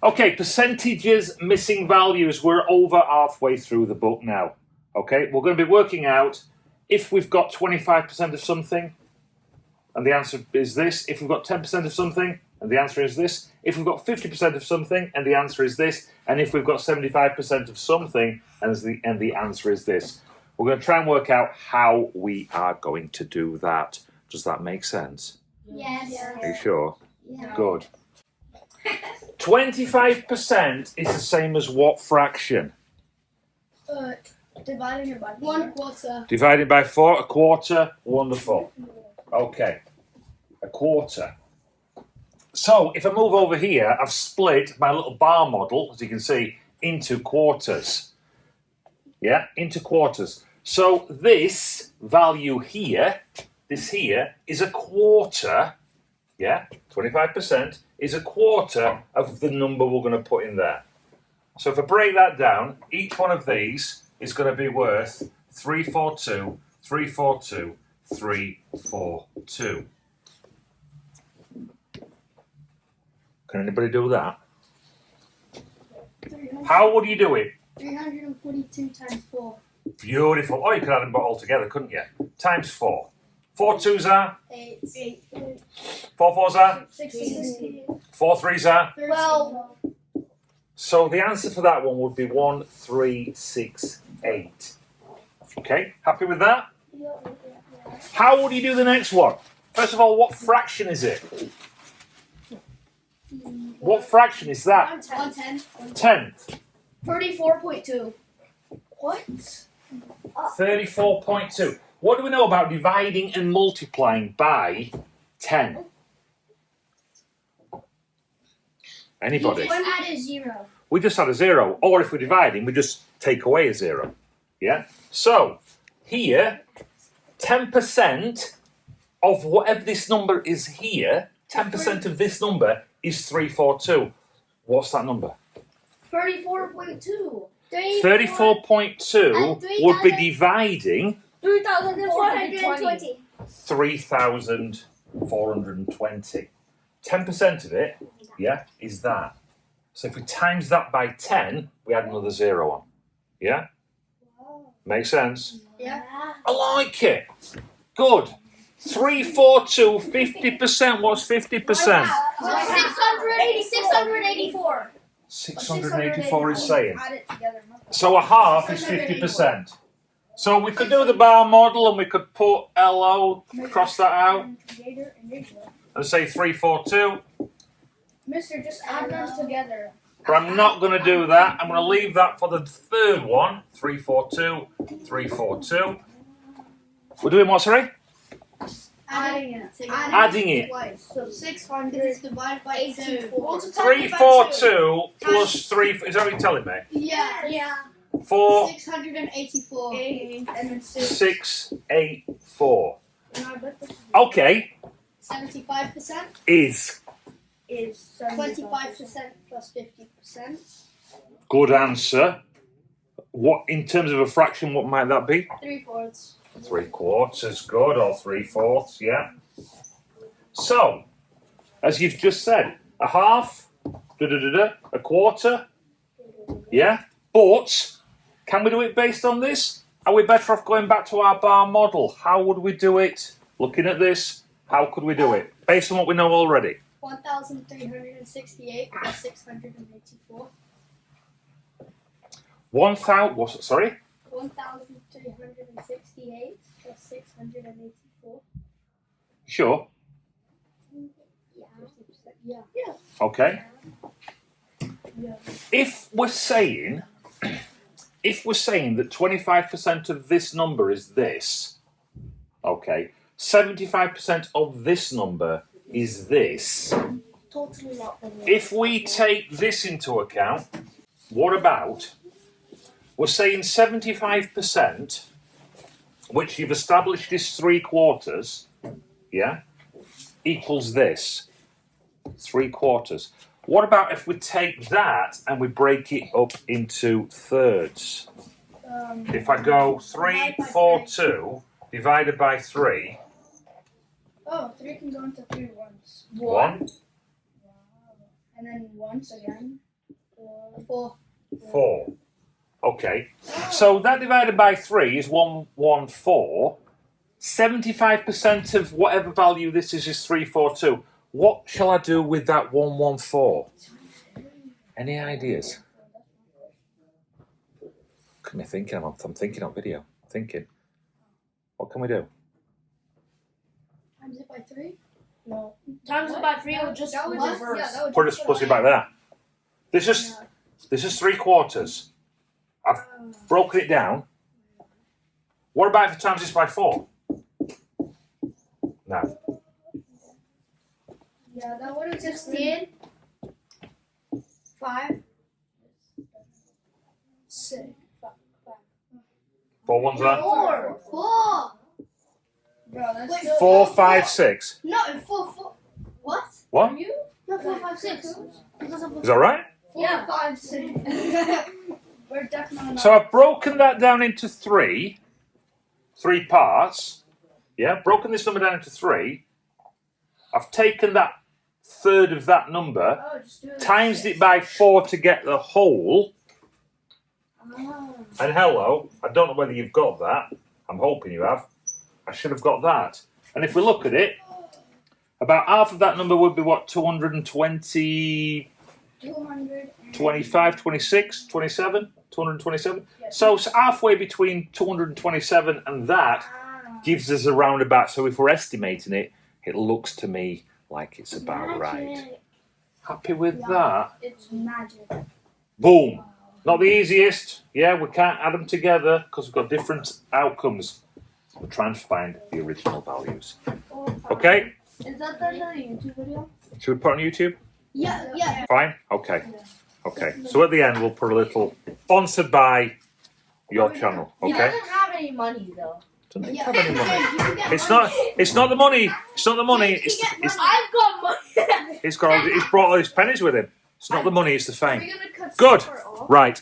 Okay, percentages, missing values. We're over halfway through the book now. Okay, we're going to be working out if we've got 25% of something, and the answer is this. If we've got 10% of something, and the answer is this. If we've got 50% of something, and the answer is this. And if we've got 75% of something, and the answer is this. We're going to try and work out how we are going to do that. Does that make sense? Yes. Are you sure? Yeah. Good. 25% is the same as what fraction? Dividing by 1/4. Divided by 4, a quarter. Wonderful. Okay, a quarter. So if I move over here, I've split my little bar model, as you can see, into quarters. Yeah, into quarters. So this value here, this here, is a quarter. Yeah, 25% is a quarter of the number we're going to put in there. So if I break that down, each one of these is going to be worth 342, 342, 342. Can anybody do that? How would you do it? 342 times 4. Beautiful. Oh, you could add them all together, couldn't you? Times 4. 4 2s are? 8. 4 4s are? 16. 4 3s are? 12. So the answer for that one would be 1368. Okay, happy with that? How would you do the next one? First of all, what fraction is it? What fraction is that? 1/10. Tenth. 34.2. What? 34.2. What do we know about dividing and multiplying by 10? Anybody? You just add a 0. We just add a 0. Or if we're dividing, we just take away a 0. Yeah? So, here, 10% of whatever this number is here, 10% of this number is 342. What's that number? 34.2. 34.2 would be dividing 3,420. 3,420. 10% of it, yeah, is that. So if we times that by 10, we add another 0 on. Yeah? Makes sense? Yeah. I like it. Good. 342, 50%. What's 50%? 684. 684 is saying. Add it together. So a half is 50%. So we could do the bar model and we could put LO, cross that out, and say 342. Mister, just add them together. But I'm not going to do that. I'm going to leave that for the third one. 342, 342. We're doing what, sorry? Adding it. Adding it. So 600 is divided by 2. 342 plus 3. Is that what you're telling me? Yeah. 4. 684. 8 and then 6. 684. Okay. 75% Is 25% plus 50%. good answer. What in terms of a fraction? What might that be? 3/4. 3/4 good, or 3/4, yeah. So, as you've just said, a half, a quarter, yeah. But can we do it based on this? Are we better off going back to our bar model? How would we do it? Looking at this, how could we do it based on what we know already? 1,368 plus 684. 1,000. What's sorry? 1,368 plus 684. Sure. Yeah. Okay. Yeah. If we're saying that 25% of this number is this, okay, 75% of this number is this. Totally not. If we take this into account, what about, we're saying 75%, which you've established is 3/4, yeah, equals this, 3/4. What about if we take that and we break it up into thirds? If I go 342 divided by 3. Oh, 3 can go into 3 once. 1. And then once again. 4. 4. Okay. So that divided by 3 is 114. 75% of whatever value this is 342. What shall I do with that 114? Any ideas? Look at me thinking. I'm thinking on video. I'm thinking. What can we do? Times it by 3? No. Times it by 3 or just That would plus? just, yeah, that would Put just it, push it back there. This is 3/4. I've broken it down. What about if I times this by 4? No. Yeah, that would have 16. 5. 6. 4 ones there. 4. 4. Bro, that's still 4, 5, 6. No, 4. What? What? You? No, 4, 5, 6. Is that right? 4, 5, 6. We're definitely not. So I've broken that down into 3 parts. Yeah, broken this number down into 3. I've taken that third of that number, Oh, just do it. times it by 4 to get the whole. Oh. And hello, I don't know whether you've got that. I'm hoping you have. I should have got that. And if we look at it, about half of that number would be what, 220, 200. 25, 26, 27, 227. So it's halfway between 227 and that gives us a roundabout. So if we're estimating it, it looks to me like it's about right. Happy with that? It's magic. Boom. Not the easiest. Yeah, we can't add them together because we've got different outcomes. We're trying to find the original values. Okay? Is that the YouTube video? Should we put it on YouTube? Yeah. Fine? Okay. Okay. So at the end, we'll put a little sponsored by your channel. He Okay? doesn't have any money though. Doesn't have any money. It's not the money. It's not the money. I've got money. He's brought all his pennies with him. It's not the money, it's the Are fame. we gonna cut Good. Super off? Right.